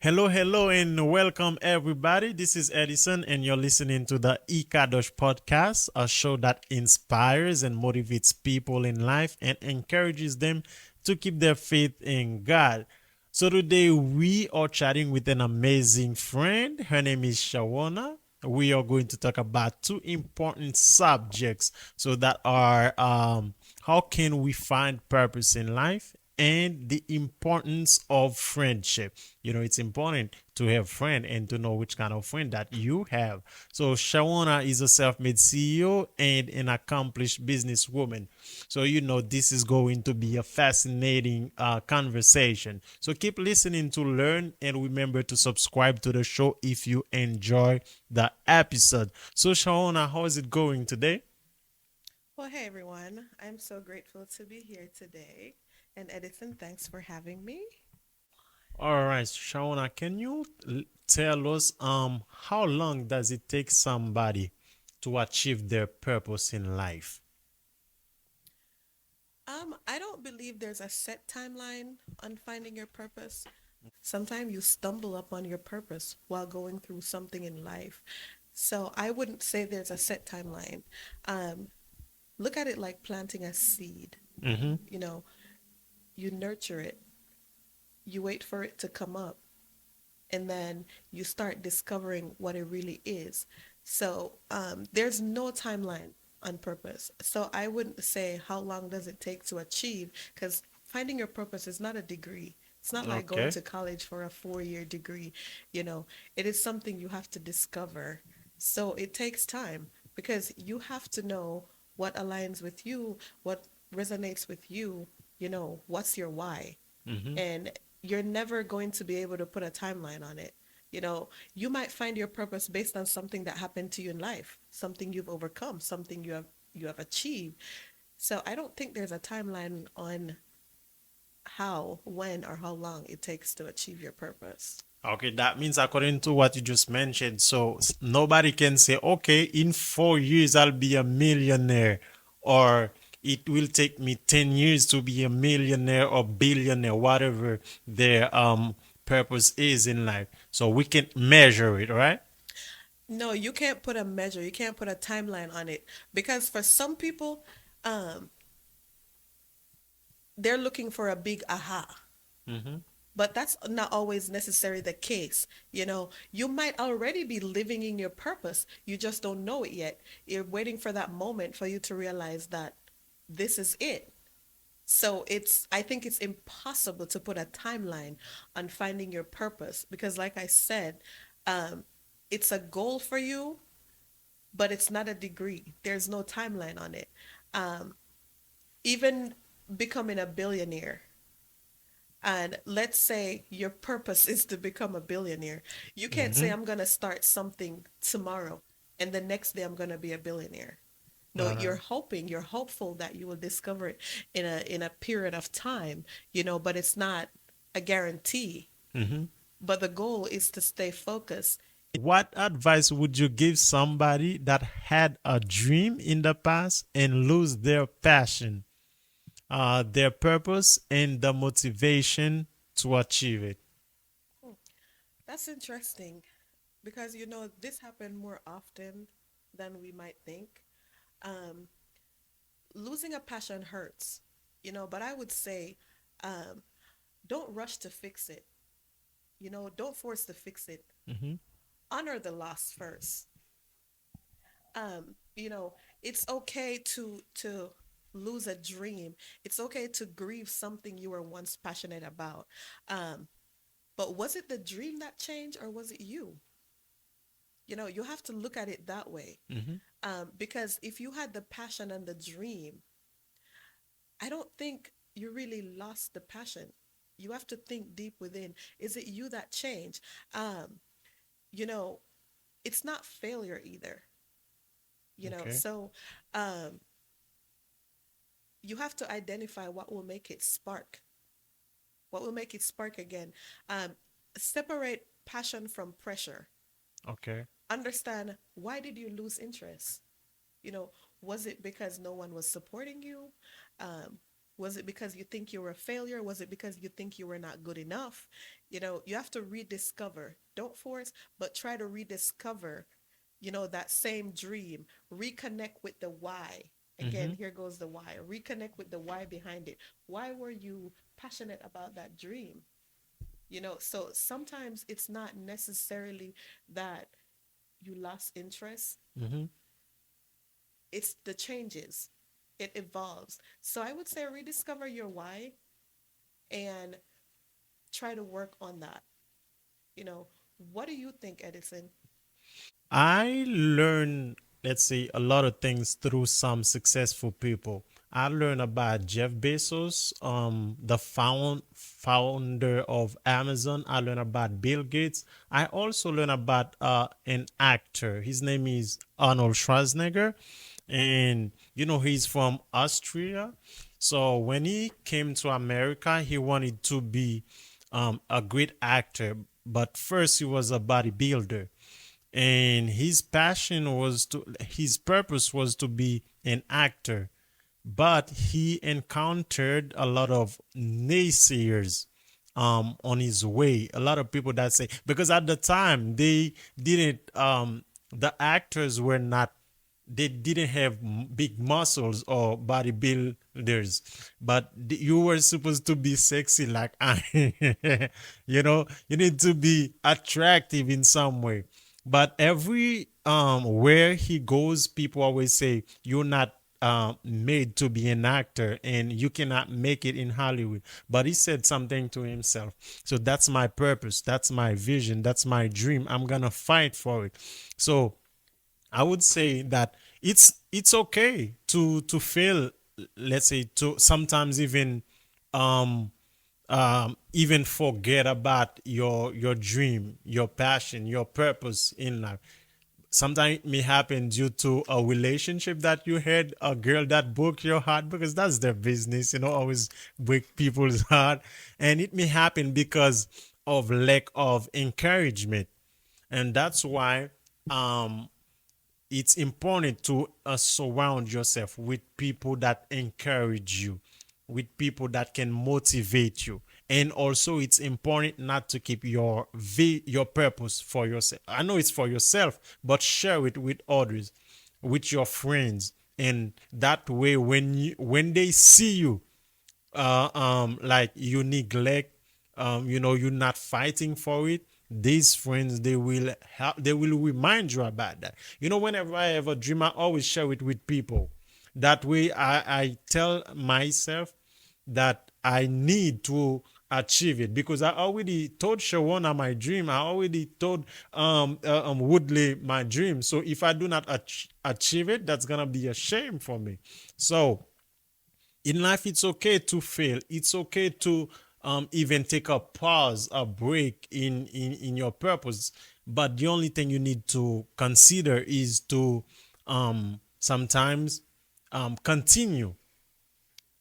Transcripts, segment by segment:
Hello, hello, and welcome everybody. This is Eddyson, and you're listening to the E-Kadosh podcast, a show that inspires and motivates people in life and encourages them to keep their faith in God. So today we are chatting with an amazing friend. Her name is Sherona. We are going to talk about two important subjects. So that are how can we find purpose in life and the importance of friendship. It's important to have friend and to know which kind of friend that you have. So Shawana is a self-made CEO and an accomplished businesswoman. So this is going to be a fascinating conversation. So keep listening to learn and remember to subscribe to the show if you enjoy the episode. So Shawana, how is it going today? Well, hey everyone. I'm so grateful to be here today. And Edison, thanks for having me. All right, Shauna, can you tell us how long does it take somebody to achieve their purpose in life? I don't believe there's a set timeline on finding your purpose. Sometimes you stumble upon your purpose while going through something in life. So I wouldn't say there's a set timeline. Um, Look at it like planting a seed. Mm-hmm. You know, you nurture it, you wait for it to come up, and then you start discovering what it really is. So there's no timeline on purpose. So I wouldn't say how long does it take to achieve, because finding your purpose is not a degree. It's not like going Okay. to college for a 4 year degree. You know, it is something you have to discover. So it takes time because you have to know what aligns with you, what resonates with you, what's your why, Mm-hmm. and you're never going to be able to put a timeline on it. You might find your purpose based on something that happened to you in life, something you've overcome, something you have achieved. So I don't think there's a timeline on how, when, or how long it takes to achieve your purpose. Okay, that means according to what you just mentioned, so nobody can say, okay, in 4 years I'll be a millionaire, or it will take me 10 years to be a millionaire or billionaire, whatever their purpose is in life. So we can measure it, right? No, you can't put a measure, you can't put a timeline on it, because for some people, um, they're looking for a big aha. Mm-hmm. But that's not always necessarily the case. You might already be living in your purpose. You just don't know it yet. You're waiting for that moment for you to realize that this is it. So I think it's impossible to put a timeline on finding your purpose because, like I said, um, it's a goal for you, but it's not a degree. There's no timeline on it. Um, Even becoming a billionaire, and let's say your purpose is to become a billionaire. You can't say, Mm-hmm. I'm going to start something tomorrow and the next day I'm going to be a billionaire. No, Uh, you're hopeful that you will discover it in a period of time, but it's not a guarantee. mm-hmm. But the goal is to stay focused. What advice would you give somebody that had a dream in the past and lose their passion, their purpose, and the motivation to achieve it? Hmm, That's interesting because this happened more often than we might think. Um, Losing a passion hurts, but I would say, um, don't rush to fix it. Don't force to fix it. Mm-hmm. Honor the loss first. You know, it's okay to lose a dream. It's okay to grieve something you were once passionate about. Um, but was it the dream that changed or was it you? You have to look at it that way. Mm-hmm. Because if you had the passion and the dream, I don't think you really lost the passion. You have to think deep within. Is it you that changed? Um, you know, it's not failure either. Okay. So um, you have to identify what will make it spark. What will make it spark again? Um, Separate passion from pressure. Okay. Understand, why did you lose interest? You know, was it because no one was supporting you? Um, Was it because you think you were a failure? Was it because you think you were not good enough? You have to rediscover. Don't force, but try to rediscover, that same dream. Reconnect with the why. Again, Mm-hmm. here goes the why. Reconnect with the why behind it. Why were you passionate about that dream? So sometimes it's not necessarily that you lost interest, Mm-hmm. it's the changes, it evolves. So I would say rediscover your why and try to work on that. You know, what do you think, Edison? I learned, let's say, a lot of things through some successful people. I learned about Jeff Bezos, the founder of Amazon. I learned about Bill Gates. I also learned about an actor. His name is Arnold Schwarzenegger, and he's from Austria. So when he came to America, he wanted to be a great actor, but first he was a bodybuilder, and his purpose was to be an actor, but he encountered a lot of naysayers on his way. A lot of people that say, because at the time they didn't the actors were not, they didn't have big muscles or bodybuilders, but you were supposed to be sexy like I. You need to be attractive in some way. But every where he goes, people always say you're not made to be an actor and you cannot make it in Hollywood. But he said something to himself. So that's my purpose. That's my vision. That's my dream. I'm gonna fight for it. So I would say that it's okay to fail. Let's say to sometimes um even forget about your dream, your passion, your purpose in life. Sometimes it may happen due to a relationship that you had, a girl that broke your heart, because that's their business, always break people's heart. And it may happen because of lack of encouragement. And that's why um it's important to surround yourself with people that encourage you, with people that can motivate you. And also it's important not to keep your purpose for yourself. I know it's for yourself, but share it with others, with your friends. And that way, when they see you like you neglect, you're not fighting for it, these friends, they will help, they will remind you about that. Whenever I have a dream, I always share it with people. That way I tell myself that I need to achieve it, because I already told Sherona my dream. I already told Woodley my dream. So if I do not achieve it, that's gonna be a shame for me. So in life, it's okay to fail. It's okay to even take a pause, a break in your purpose. But the only thing you need to consider is to sometimes continue.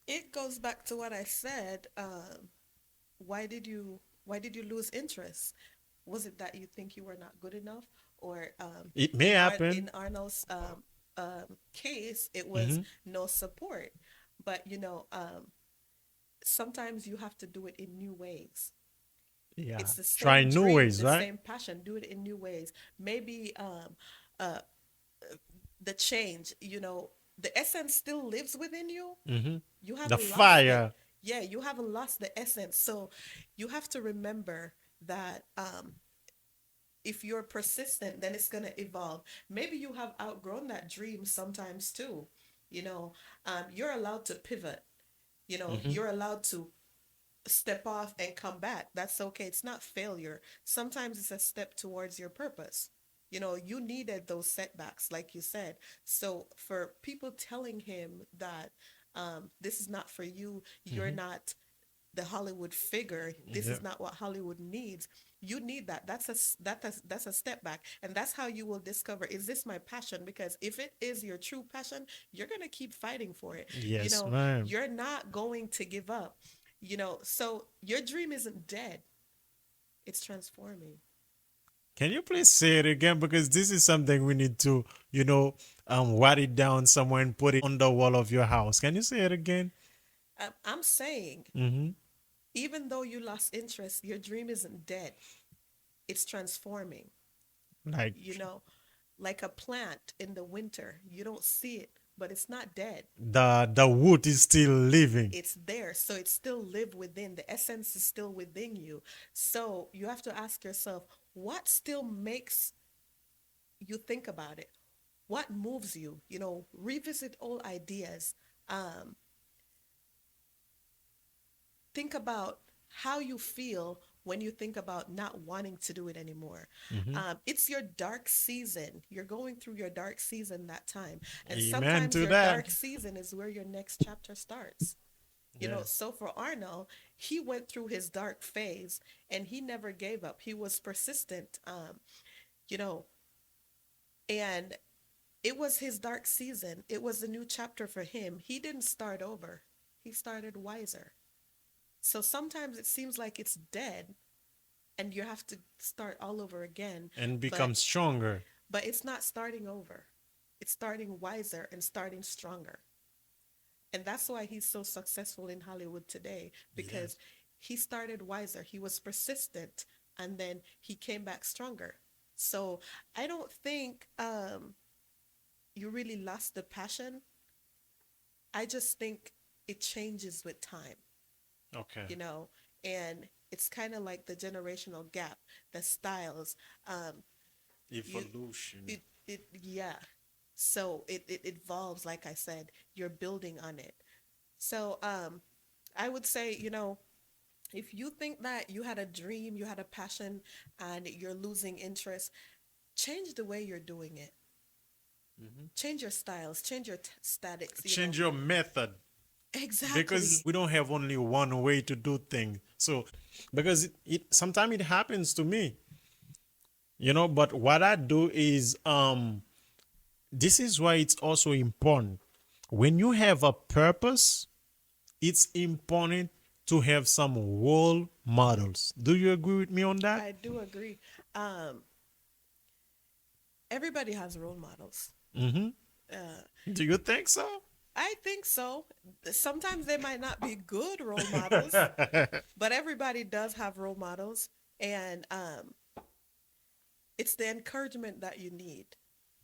It goes back to what I said. Why did you lose interest? Was it that you think you were not good enough, or It may in happen. Arnold's case, it was Hmm. no support? But sometimes you have to do it in new ways. Yeah. It's the Try same new dream, ways, the right? same passion. Do it in new ways. Maybe uh, the change, the essence still lives within you. Hmm. You The haven't lost it. fire. Yeah, you haven't lost the essence. So you have to remember that if you're persistent, then it's going to evolve. Maybe you have outgrown that dream sometimes too. You're allowed to pivot. Hmm. You're allowed to step off and come back. That's okay. It's not failure. Sometimes it's a step towards your purpose. You needed those setbacks, like you said. So for people telling him that this is not for you, you're Hmm. not the Hollywood figure. This Yeah. is not what Hollywood needs. You need that. That's a step back, and that's how you will discover, is this my passion? Because if it is your true passion, you're gonna keep fighting for it. Yes, ma'am. You're not going to give up. So your dream isn't dead. It's transforming. Can you please say it again? Because this is something we need to, write it down somewhere and put it on the wall of your house. Can you say it again? I'm saying, Mm-hmm. even though you lost interest, your dream isn't dead. It's transforming. Like You know, like a plant in the winter, you don't see it, but it's not dead. the wood is still living. It's there, so it still live within. The essence is still within you. So you have to ask yourself, what still makes you think about it? What moves you? Revisit old ideas. Um, think about how you feel when you think about not wanting to do it anymore. Mm-hmm. It's your dark season. You're going through your dark season that time. And Amen sometimes to your that. dark season is where your next chapter starts. Yes. So for Arnold, he went through his dark phase and he never gave up. He was persistent, you know, and it was his dark season. It was a new chapter for him. He didn't start over, he started wiser. So sometimes it seems like it's dead and you have to start all over again, And but become stronger. it's not starting over. It's starting wiser and starting stronger. And that's why he's so successful in Hollywood today, because Yes. he started wiser, he was persistent, and then he came back stronger. So I don't think you really lost the passion. I just think it changes with time, Okay. you know, and it's kind of like the generational gap, the styles. You Evolution. yeah. So it evolves, like I said, you're building on it. So I would say, if you think that you had a dream, you had a passion, and you're losing interest, change the way you're doing it. Mm-hmm. Change your styles, change your statics, Change your method, because Exactly. we don't have only one way to do things. So, because it sometimes it happens to me, but what I do is this is why it's also important. When you have a purpose, it's important to have some role models. Do you agree with me on that? I do agree. Um, Everybody has role models. Mm-hmm. Uh, Do you think so? I think so. Sometimes they might not be good role models, but everybody does have role models. And it's the encouragement that you need,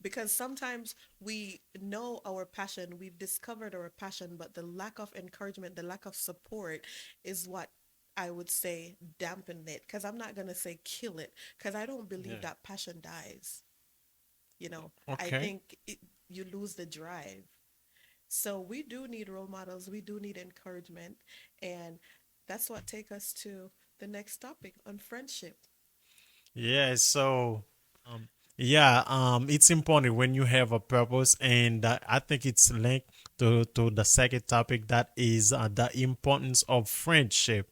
because sometimes we know our passion, we've discovered our passion, but the lack of encouragement, the lack of support is what I would say dampen it, because I'm not going to say kill it, because I don't believe Yeah. that passion dies. I Okay. think you lose the drive. So we do need role models, we do need encouragement, and that's what take us to the next topic on friendship. Yeah. So, um, yeah, it's important when you have a purpose, and I think it's linked to the second topic, that is the importance of friendship.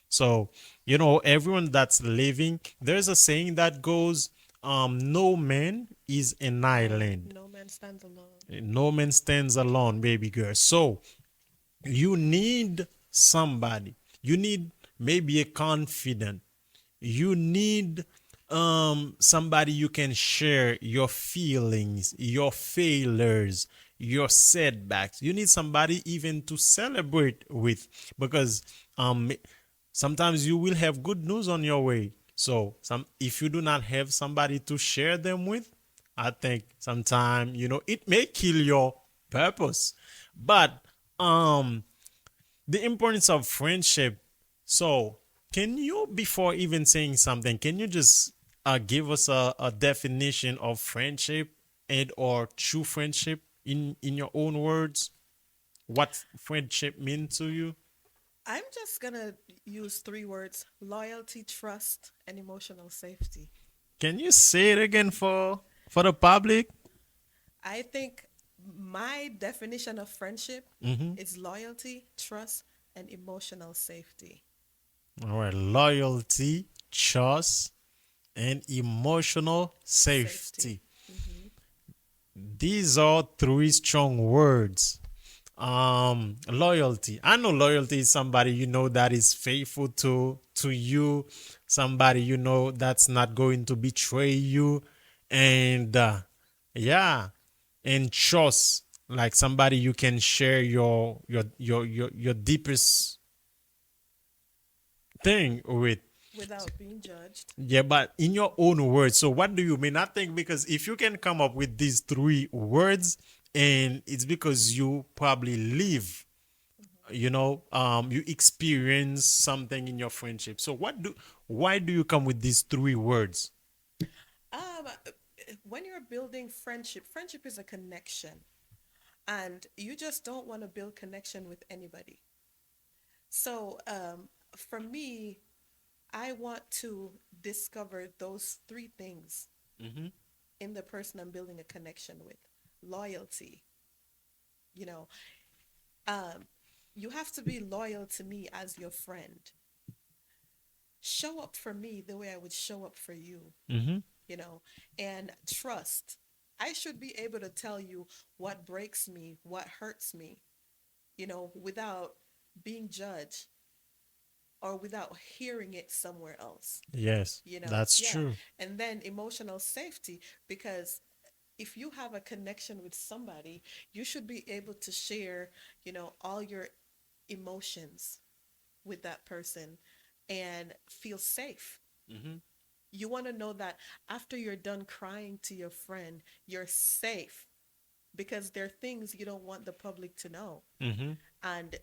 So, everyone that's living, there's a saying that goes, no man is an island. No man stands alone. No man stands alone, baby girl. So you need somebody. You need maybe a confidant. You need somebody you can share your feelings, your failures, your setbacks. You need somebody even to celebrate with, because sometimes you will have good news on your way. So if you do not have somebody to share them with, I think sometimes it may kill your purpose. But the importance of friendship. So, can you, before even saying something, can you just give us a definition of friendship and or true friendship in your own words? What friendship means to you? I'm just gonna use three words: loyalty, trust, and emotional safety. Can you say it again for the public? I think my definition of friendship Mm-hmm. is loyalty, trust, and emotional safety. All right, loyalty, trust, and emotional Safety. safety. Hmm. These are three strong words. Loyalty, I know loyalty is somebody that is faithful to you, somebody that's not going to betray you, and yeah, and trust, like somebody you can share your deepest thing with. without being judged. Yeah, but in your own words. So what do you mean? I think because if you can come up with these three words, and it's because you probably live, you experience something in your friendship. So why do you come with these three words? Um, when you're building friendship, friendship is a connection, and you just don't want to build connection with anybody. So, for me, I want to discover those three things Mm-hmm. in the person I'm building a connection with. Loyalty, you know, um, you have to be loyal to me as your friend. Show up for me the way I would show up for you, Mm-hmm. you know, and trust. I should be able to tell you what breaks me, what hurts me, without being judged or without hearing it somewhere else, Yes, that's yeah. true. And then emotional safety, because if you have a connection with somebody, you should be able to share, all your emotions with that person and feel safe. Mm-hmm. You want to know that after you're done crying to your friend, you're safe, because there are things you don't want the public to know. Mm-hmm. And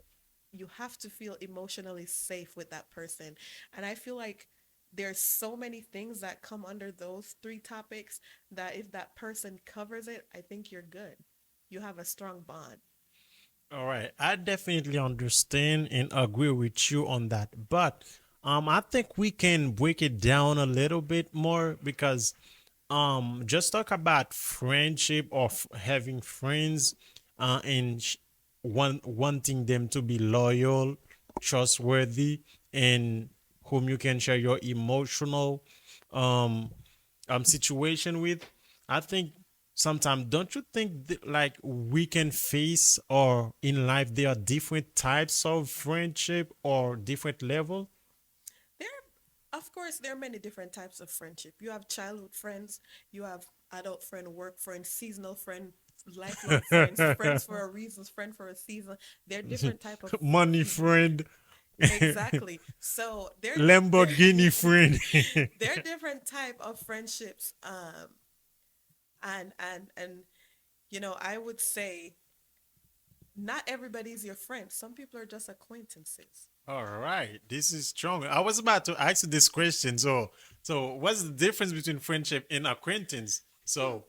you have to feel emotionally safe with that person. And I feel like there's so many things that come under those three topics that if that person covers it, I think you're good. You have a strong bond. All right, I definitely understand and agree with you on that. But I think we can break it down a little bit more because just talk about friendship or having friends, and wanting them to be loyal, trustworthy, and whom you can share your emotional um situation with. I think sometimes, don't you think like we can face, or in life there are different types of friendship or different level? There, of course, there are many different types of friendship. You have childhood friends, you have adult friend, work friend, seasonal friend, lifelong friends, friends for a reason, friend for a season. They're different type of Money friend. exactly. So they're Lamborghini friend. they're different type of friendships. And I would say not everybody's your friend. Some people are just acquaintances. All right, this is strong. I was about to ask you this question. So what's the difference between friendship and acquaintance? So,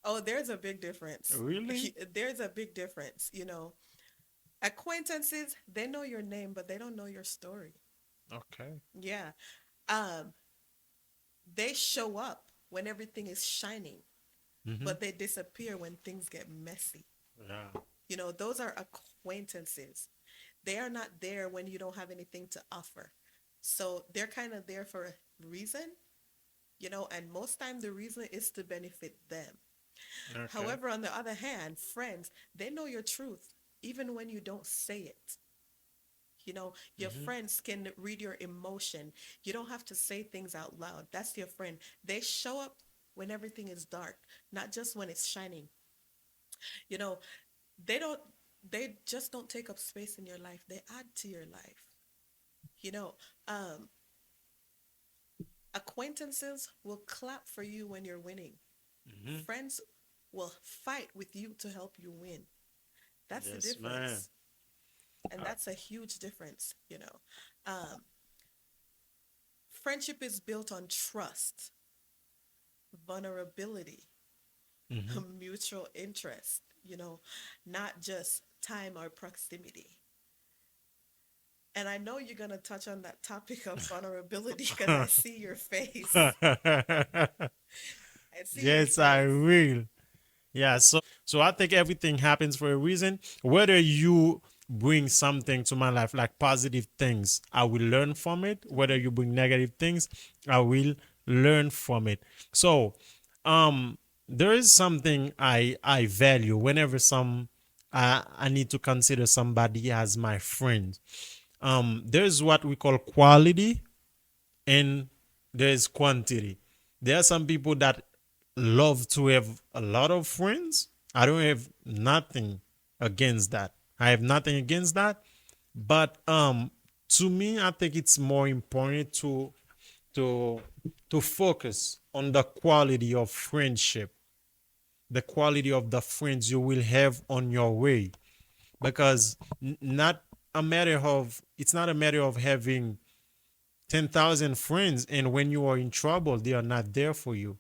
Oh, there's a big difference. really? There's a big difference. Acquaintances, they know your name, but they don't know your story. Okay. Yeah. Um, they show up when everything is shining, Mm-hmm. but they disappear when things get messy. Yeah. Those are acquaintances. They are not there when you don't have anything to offer. So they're kind of there for a reason, and most time the reason is to benefit them. Okay. However, on the other hand, friends, they know your truth even when you don't say it. Your Mm-hmm. friends can read your emotion. You don't have to say things out loud. That's your friend. They show up when everything is dark, not just when it's shining. You know, they don't they just don't take up space in your life. They add to your life. You know, um acquaintances will clap for you when you're winning. Mm-hmm. Friends will fight with you to help you win. That's the Yes, man. difference. And that's a huge difference. Um, Friendship is built on trust, vulnerability, Mm-hmm. mutual interest, not just time or proximity. And I know you're going to touch on that topic of vulnerability because I see your face. I see your Yes, I face. will. Yeah, so I think everything happens for a reason. Whether you bring something to my life like positive things, I will learn from it. Whether Mm-hmm. you bring negative things, I will learn from it. So, there is something I value whenever I need to consider somebody as my friend. There's what we call quality, and there's quantity. There are some people that love to have a lot of friends, I don't have nothing against that. I have nothing against that. But to me, I think it's more important to to focus on the quality of friendship, the quality of the friends you will have on your way. Because not a matter of it's not a matter of having 10,000 friends and when you are in trouble they are not there for you.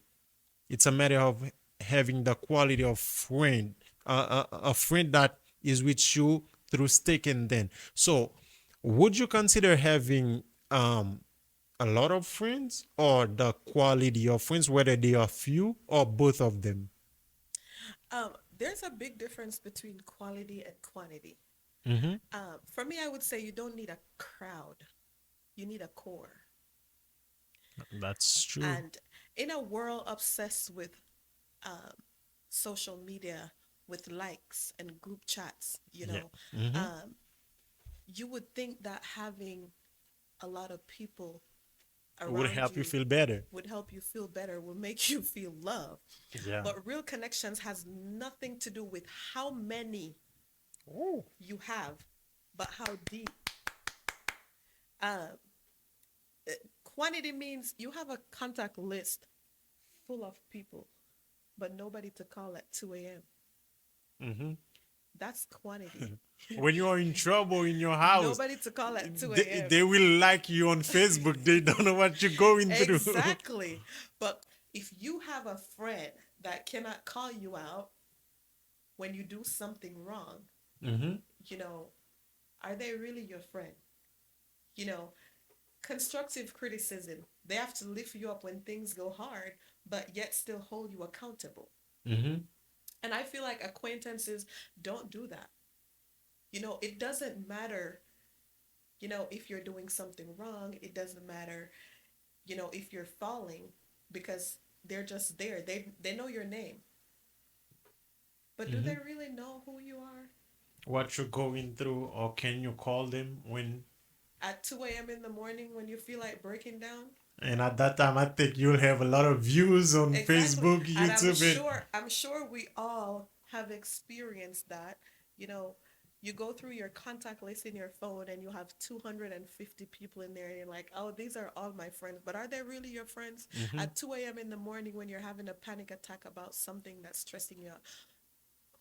It's a matter of having the quality of friend, a friend that is with you through thick and thin. So would you consider having a lot of friends or the quality of friends, whether they are few or both of them? There's a big difference between quality and quantity. Mm-hmm. For me, I would say you don't need a crowd, you need a core. That's true. And in a world obsessed with um, social media, with likes and group chats, Yeah. Mm-hmm. um, you would think that having a lot of people It would around help you you feel better. would help you feel better, will make you feel loved. Yeah. But real connections has nothing to do with how many Oh. you have, but how deep. Uh, Quantity means you have a contact list full of people, but nobody to call at 2 a.m. Mm-hmm. That's quantity. When you are in trouble in your house, Nobody to call at 2 they, a.m. they will like you on Facebook. They don't know what you're going through. Exactly. But if you have a friend that cannot call you out when you do something wrong, Mm-hmm. you know, are they really your friend? You know, constructive criticism, they have to lift you up when things go hard, but yet still hold you accountable. Mm-hmm. And I feel like acquaintances don't do that. It doesn't matter, if you're doing something wrong, it doesn't matter, if you're falling because they're just there. They know your name. But do Mm-hmm. they really know who you are? What you're going through, or can you call them when? At 2 a.m. in the morning when you feel like breaking down? And at that time, I think you'll have a lot of views on Exactly. Facebook, And I'm YouTube, and sure I'm sure we all have experienced that. You know, you go through your contact list in your phone and you have 250 people in there and you're like, "Oh, these are all my friends." But are they really your friends? mm-hmm. At 2 a.m. in the morning when you're having a panic attack about something that's stressing you out,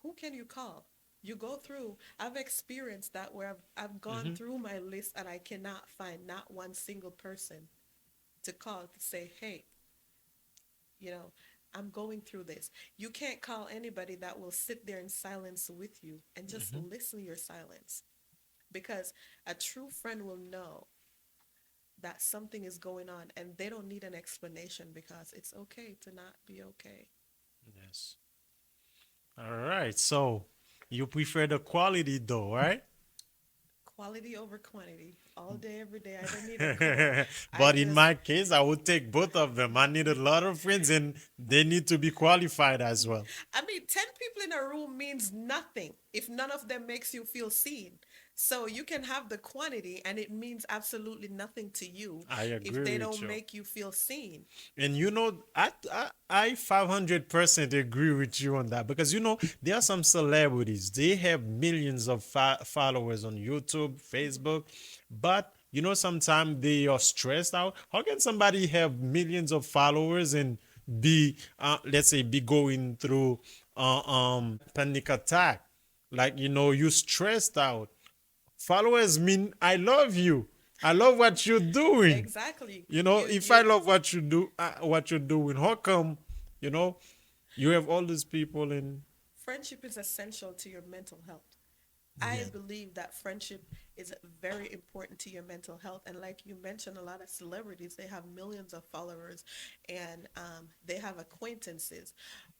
who can you call? You go through. I've experienced that where I've gone Mm-hmm. through my list and I cannot find not one single person to call to say, "Hey, you know, I'm going through this." You can't call anybody that will sit there in silence with you and just Mm-hmm. listen to your silence, because a true friend will know that something is going on and they don't need an explanation because it's okay to not be okay. Yes. All right. So you prefer the quality though, right? Quality over quantity all day, every day. I don't need a core. I But in just my case, I would take both of them. I need a lot of friends and they need to be qualified as well. I mean, 10 people in a room means nothing if none of them makes you feel seen. So you can have the quantity and it means absolutely nothing to you I if agree they with don't you. make you feel seen. And I 500% agree with you on that because there are some celebrities. They have millions of followers on YouTube, Facebook, but sometimes they are stressed out. How can somebody have millions of followers and be, let's say, be going through panic attack? Like you stressed out. Followers mean I love you. I love what you're doing. Exactly. If I love what you do, what you're doing, how come, you know, you have all these people in? Friendship is essential to your mental health. I Yeah. believe that friendship is very important to your mental health. And like you mentioned, a lot of celebrities, they have millions of followers and they have acquaintances.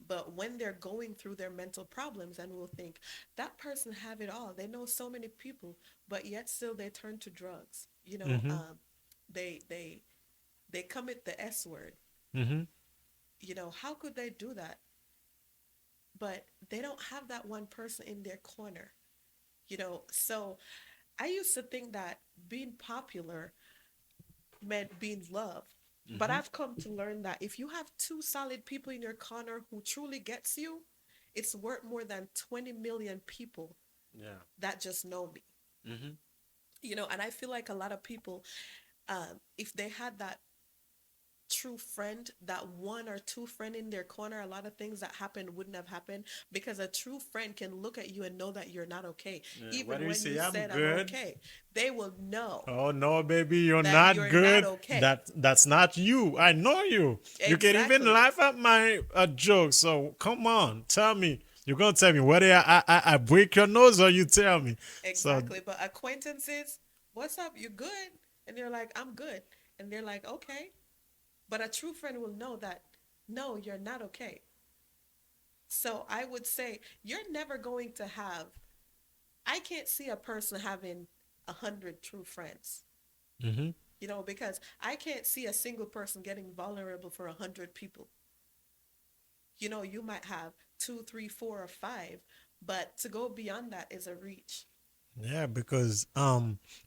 But when they're going through their mental problems, and we'll think that person have it all. They know so many people, but yet still they turn to drugs. Mm-hmm. They they they commit the S word. Mm-hmm. How could they do that? But they don't have that one person in their corner. So I used to think that being popular meant being loved. But Mm-hmm. I've come to learn that if you have two solid people in your corner who truly gets you, it's worth more than 20 million people Yeah. that just know me. Mm-hmm. And I feel like a lot of people, if they had that true friend, that one or two friend in their corner, a lot of things that happened wouldn't have happened, because a true friend can look at you and know that you're not okay. Yeah. What Even do you when you say? I'm said I'm good. okay, they will know Oh no, baby, you're that not you're not good. okay. That's not you. I know you. You can even Exactly. laugh at my joke. So come on, tell me. You're gonna tell me whether I break your nose or you tell me. So Exactly. But acquaintances, what's up? You good? And they're like, I'm good. And they're like, okay. But a true friend will know that, no, you're not okay. So I would say you're never going to have, I can't see a person having 100 true friends, hmm because I can't see a single person getting vulnerable for 100 people. You might have two, three, four, or five, but to go beyond that is a reach. yeah, because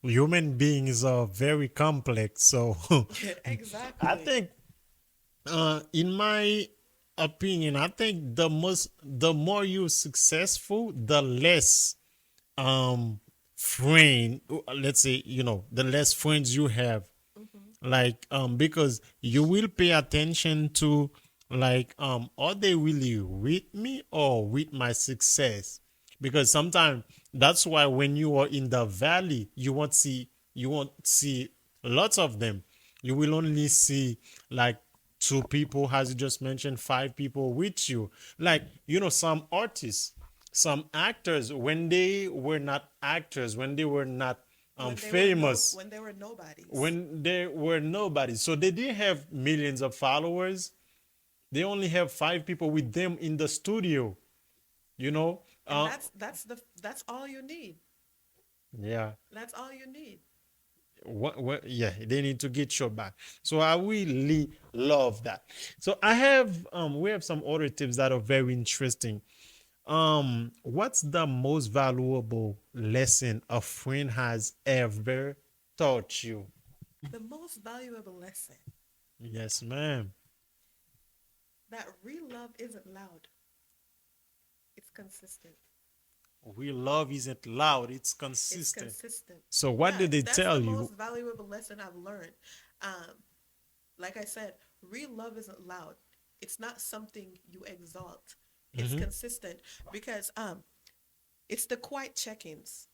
human beings are very complex. So I Exactly. think in my opinion, I think the more you're successful, the less um friend, let's say, the less friends you have, Hmm. like because you will pay attention to, like, are they really with me or with my success? Because sometimes that's why when you are in the valley, you won't see lots of them. You will only see like two people, as you just mentioned, five people with you. Like, some artists, some actors, when they were not actors, when they were not When they were no, famous, when they were nobodies. when they were nobody, so they didn't have millions of followers. They only have five people with them in the studio, you know And uh that's all you need. yeah. That's all you need. What, yeah, they need to get your back. So I really love that. So we have some other tips that are very interesting. What's the most valuable lesson a friend has ever taught you? The most valuable lesson, Yes, ma'am. that real love isn't loud, it's consistent. We love isn't loud, it's It's consistent. consistent. So what Yeah, did they that's the tell most you? valuable lesson I've learned. Um, like I said, real love isn't loud. It's not something you exalt. It's Mm-hmm. consistent, because it's the quiet check-ins.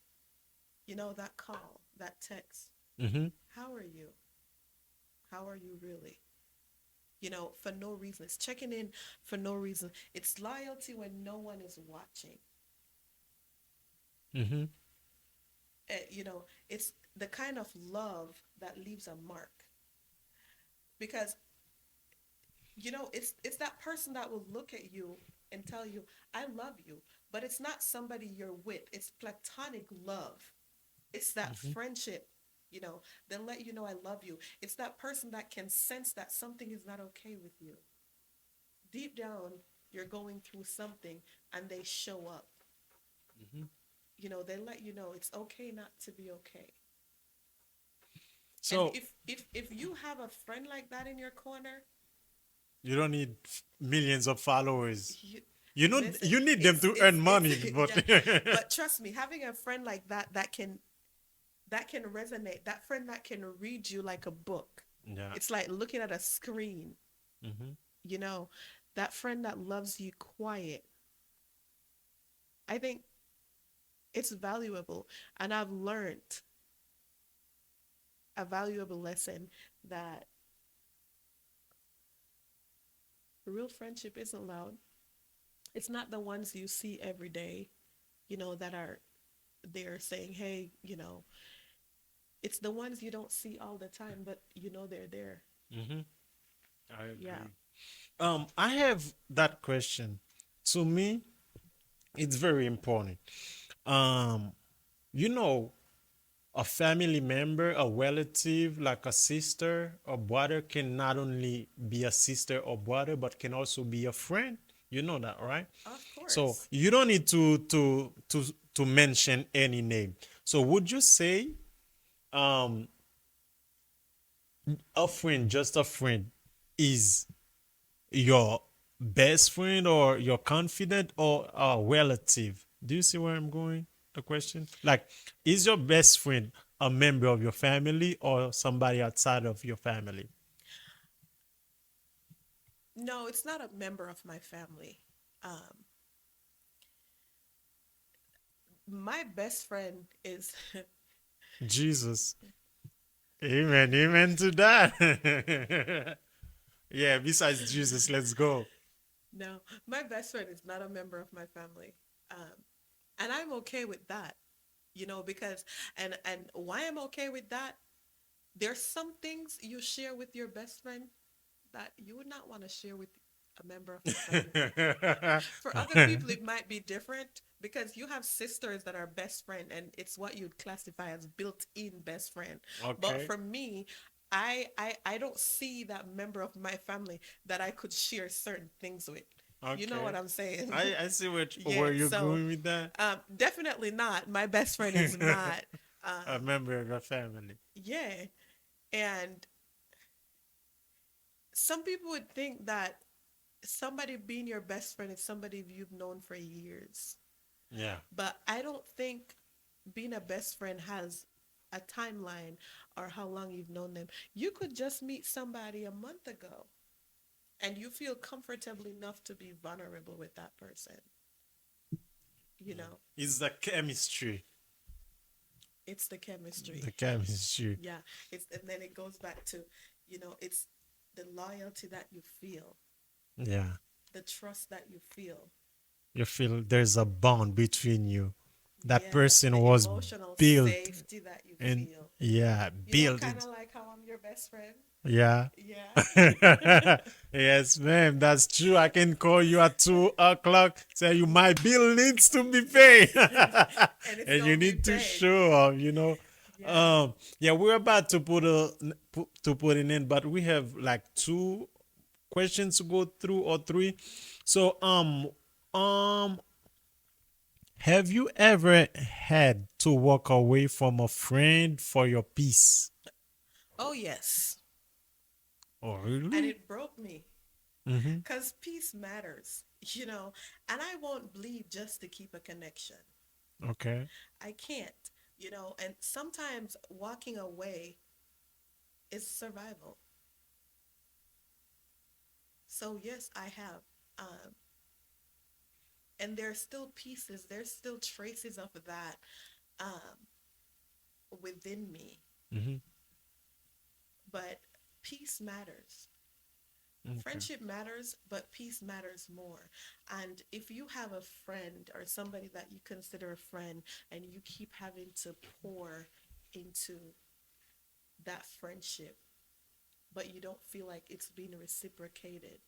That call, that text. Mm-hmm. How are you? How are you really? For no reason. It's checking in for no reason. It's loyalty when no one is watching. Mm-hmm. It's the kind of love that leaves a mark, because it's that person that will look at you and tell you, "I love you," but it's not somebody you're with. It's platonic love. It's that Mm-hmm. friendship. They'll let you know, "I love you." It's that person that can sense that something is not okay with you. Deep down, you're going through something, and they show up. Mm-hmm. They let you know it's okay not to be okay. And So if you have a friend like that in your corner, you don't need millions of followers. you You know, listen, you need them it's to it's earn it's money, but yeah. But trust me, having a friend like that can resonate, that friend that can read you like a book. yeah. It's like looking at a screen, Mm-hmm. you know, that friend that loves you quiet. I think it's valuable. And I've learned a valuable lesson, that real friendship isn't loud. It's not the ones you see every day, that are there saying, hey, it's the ones you don't see all the time, but they're there. Mm-hmm. I Yeah. agree. I have that question. To me, it's very important. Um, you know, a family member, a relative, like a sister or brother, can not only be a sister or brother, but can also be a friend. You know that, right? Of So course. you don't need to mention any name. So would you say um a friend, just a friend, is your best friend or your confidant or a relative? Do you see where I'm going? The question, like, is your best friend a member of your family or somebody outside of your family? No, it's not a member of my family. Um, my best friend is Jesus, amen, amen to that. Yeah. Besides Jesus, let's go. no, my best friend is not a member of my family. Um, and I'm okay with that, because and why I'm okay with that, there's some things you share with your best friend that you would not want to share with a member of your family. For other people, it might be different because you have sisters that are best friend, and it's what you'd classify as built-in best friend. But Okay. for me, I don't see that member of my family that I could share certain things with. You know what Okay. I'm saying? I see Yeah. where you're So, going with that. definitely not. My best friend is not. A Um, member of your family. yeah. And some people would think that somebody being your best friend is somebody you've known for years. Yeah. But I don't think being a best friend has a timeline or how long you've known them. You could just meet somebody a month ago and you feel comfortable enough to be vulnerable with that person. You Yeah. know, It's the chemistry. it's the chemistry. The chemistry. Yeah. And then it goes back to, it's the loyalty that you feel, Yeah. the trust that you feel. You feel there's a bond between you. That Yeah, person the was emotional built safety that you and feel. yeah, built Kind it. of like how I'm your best friend. Yeah. Yeah. Yes, ma'am, that's true. I can call you at 2 o'clock, say you my bill needs to be paid. And it's And you gonna be need to paid. show up. Yeah. Yeah, we're about to put it in, but we have like two questions to go through or three. So um have you ever had to walk away from a friend for your peace? Oh yes. Oh, And really? it broke me Mm-hmm. because peace matters, and I won't bleed just to keep a connection. Okay. I can't, and sometimes walking away is survival. So yes, I have. Um, and there's still pieces, there's still traces of that within me. Mm-hmm. But peace matters. Okay. Friendship matters, but peace matters more. And if you have a friend or somebody that you consider a friend and you keep having to pour into that friendship, but you don't feel like it's being reciprocated,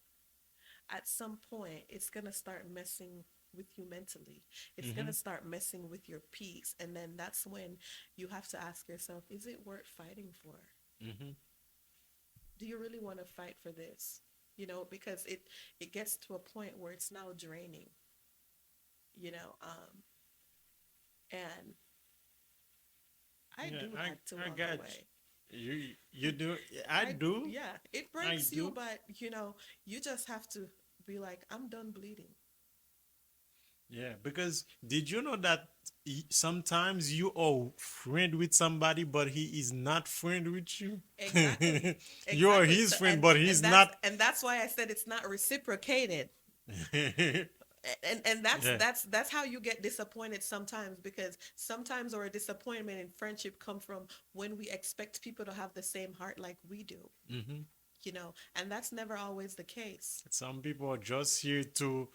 at some point it's going to start messing with you mentally. It's going Mm-hmm. to start messing with your peace. And then that's when you have to ask yourself, is it worth fighting for? Mm-hmm. Do you really want to fight for this? Because it gets to a point where it's now draining, you know, um, and I Yeah, do I had to I walk got away. you do. I do. Yeah, it I breaks you, do. but you just have to be like, I'm done bleeding. Yeah, because did you know that sometimes you are friend with somebody, but he is not friend with you? Exactly. You are Exactly. his So friend, and but and he's that's not. and that's why I said it's not reciprocated. And that's Yeah. that's that's how you get disappointed sometimes, because sometimes our disappointment in friendship come from when we expect people to have the same heart like we do, Hmm. and that's never always the case. Some people are just here to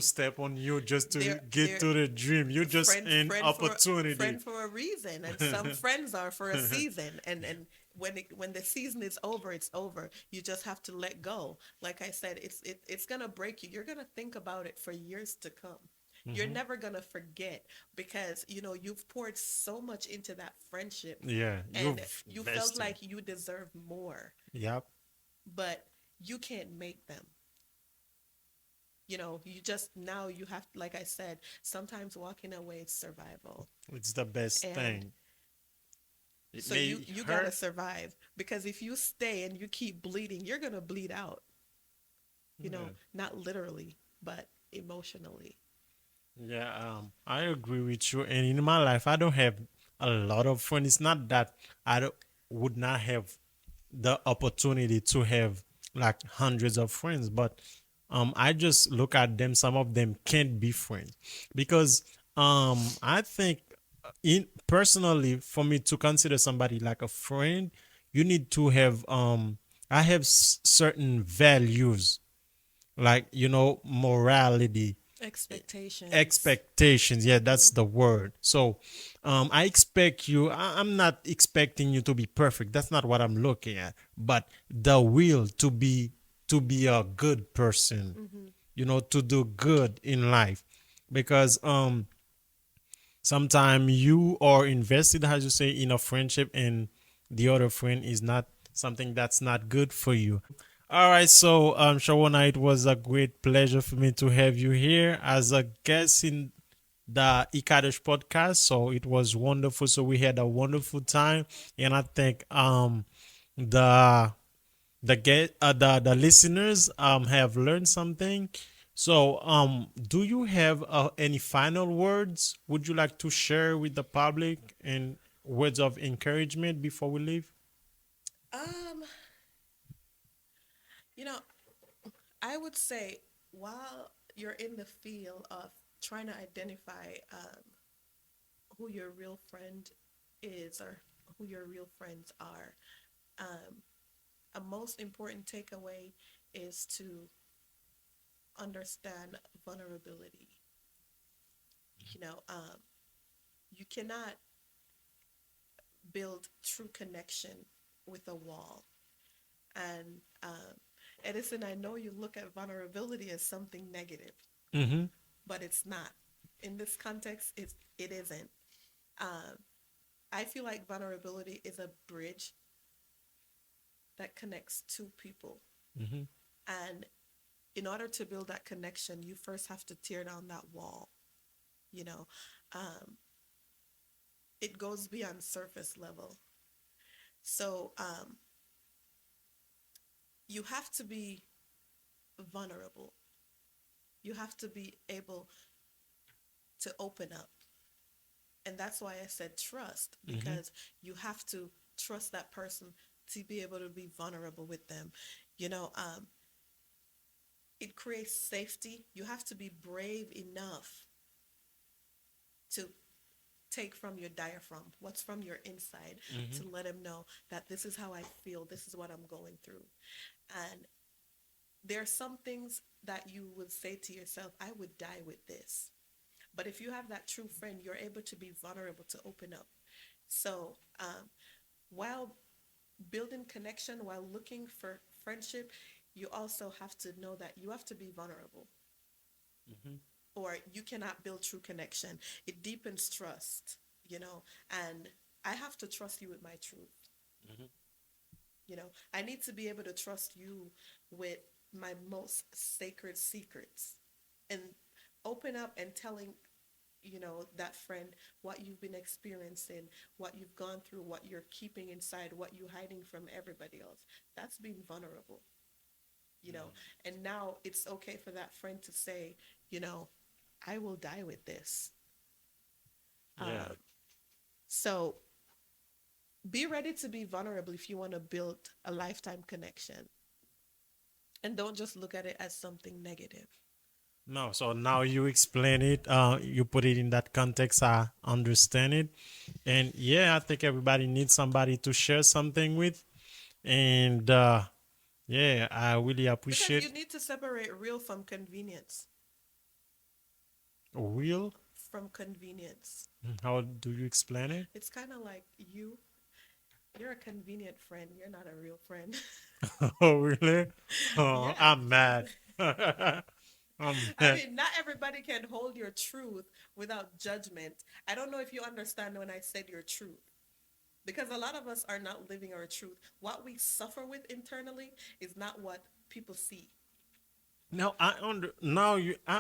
step on you, just to get They're to the dream. You just friend an friend for opportunity. friend for a reason, and some friends are for a season, and when the season is over, it's over. You just have to let go. Like I said, it's gonna break you. You're gonna think about it for years to come. You're Hmm. never gonna forget, because you've poured so much into that friendship, Yeah, and you've you felt invested. like you deserve more, Yep, but you can't make them. You just, now you have, like I said, sometimes walking away is survival. it's the best And thing. It so you may you got to hurt. survive, because if you stay and you keep bleeding, you're going to bleed out. Yeah. not literally, but emotionally. Yeah, I agree with you. And in my life, I don't have a lot of friends. It's not that I don't, would not have the opportunity to have like hundreds of friends, but I just look at them. Some of them can't be friends because I think in personally for me to consider somebody like a friend, you need to have I have certain values like morality, Expectations. expectations. Yeah, Mm-hmm. that's the word. So I expect you, I'm not expecting you to be perfect. That's not what I'm looking at, but the will to be a good person, Mm-hmm. to do good in life. Because sometimes you are invested, as you say, in a friendship, and the other friend is not something that's not good for you. All right, so Shawana, it was a great pleasure for me to have you here as a guest in the E-Kadosh podcast. So it was wonderful. So we had a wonderful time, and I think the the listeners have learned something. So do you have any final words? Would you like to share with the public and words of encouragement before we leave? Um, you know, I would say while you're in the field of trying to identify who your real friend is or who your real friends are, um, a most important takeaway is to understand vulnerability. You know, you cannot build true connection with a wall. And Edison, I know you look at vulnerability as something negative, Mm-hmm. but it's not. In this context, it isn't. Um, I feel like vulnerability is a bridge that connects two people. Mm-hmm. And in order to build that connection, you first have to tear down that wall. You know, um, it goes beyond surface level. So you have to be vulnerable. You have to be able to open up. And that's why I said trust, Mm-hmm. because you have to trust that person to be able to be vulnerable with them. You know, it creates safety. You have to be brave enough to take from your diaphragm what's from your inside, Mm-hmm. to let him know that this is how I feel, this is what I'm going through. And there are some things that you would say to yourself, I would die with this. But if you have that true friend, you're able to be vulnerable, to open up. So while building connection, while looking for friendship, you also have to know that you have to be vulnerable, Mm-hmm. or you cannot build true connection. It deepens trust, and I have to trust you with my truth. Mm-hmm. I need to be able to trust you with my most sacred secrets, and open up and telling that friend what you've been experiencing, what you've gone through, what you're keeping inside, what you're hiding from everybody else. That's being vulnerable, you know. And now it's okay for that friend to say, you know, I will die with this. Yeah. So be ready to be vulnerable if you want to build a lifetime connection, and don't just look at it as something negative. No, so now you explain it, you put it in that context, I understand it. And yeah, I think everybody needs somebody to share something with. And yeah, I really Because you appreciate need to separate real from convenience. Will. From convenience. How do you explain it? It's kind of like you're a convenient friend. You're not a real friend. Oh, really? Oh, Yeah. I'm mad. I'm I mad. mean, not everybody can hold your truth without judgment. I don't know if you understand when I said your truth. Because a lot of us are not living our truth. What we suffer with internally is not what people see. I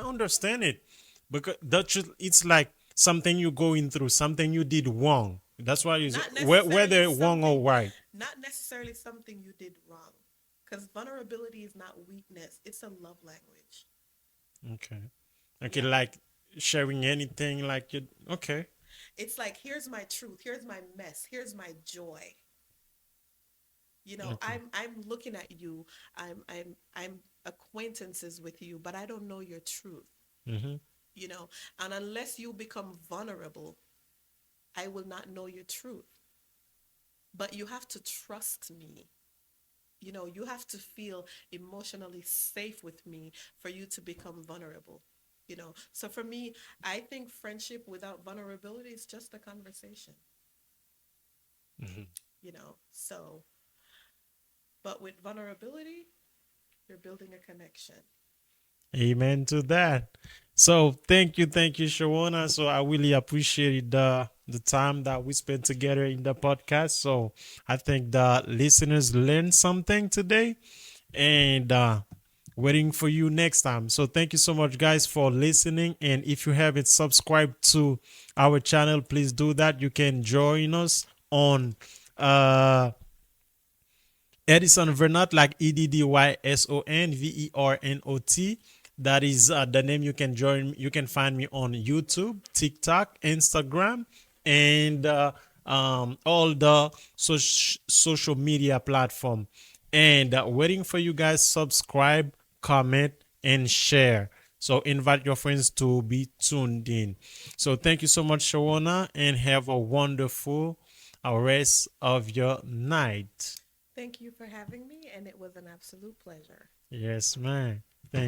understand it because the truth, it's like something you going through, something you did wrong. That's why you say Not necessarily whether wrong or something right. not necessarily something you did wrong. Because vulnerability is not weakness, it's a love language. Okay. Okay, Yeah. like sharing anything like you. Okay. It's like, here's my truth, here's my mess, here's my joy. Okay. I'm looking at you, I'm acquaintances with you, but I don't know your truth, Mm-hmm. you know. And unless you become vulnerable, I will not know your truth. But you have to trust me. You have to feel emotionally safe with me for you to become vulnerable. So for me, I think friendship without vulnerability is just a conversation. Mm-hmm. So, but with vulnerability, you're building a connection. Amen to that. So thank you, Sharona. So I really appreciate the time that we spent together in the podcast. So I think the listeners learned something today, and waiting for you next time. So thank you so much, guys, for listening. And if you haven't subscribed to our channel, please do that. You can join us on uh Eddyson Vernot, like EDDYSONVERNOT. That is the name. You can join. You can find me on YouTube, TikTok, Instagram, and all the social media platform. And waiting for you guys. Subscribe, comment, and share. So invite your friends to be tuned in. So thank you so much, Shawana, and have a wonderful rest of your night. Thank you for having me, and it was an absolute pleasure. Yes, man. Thank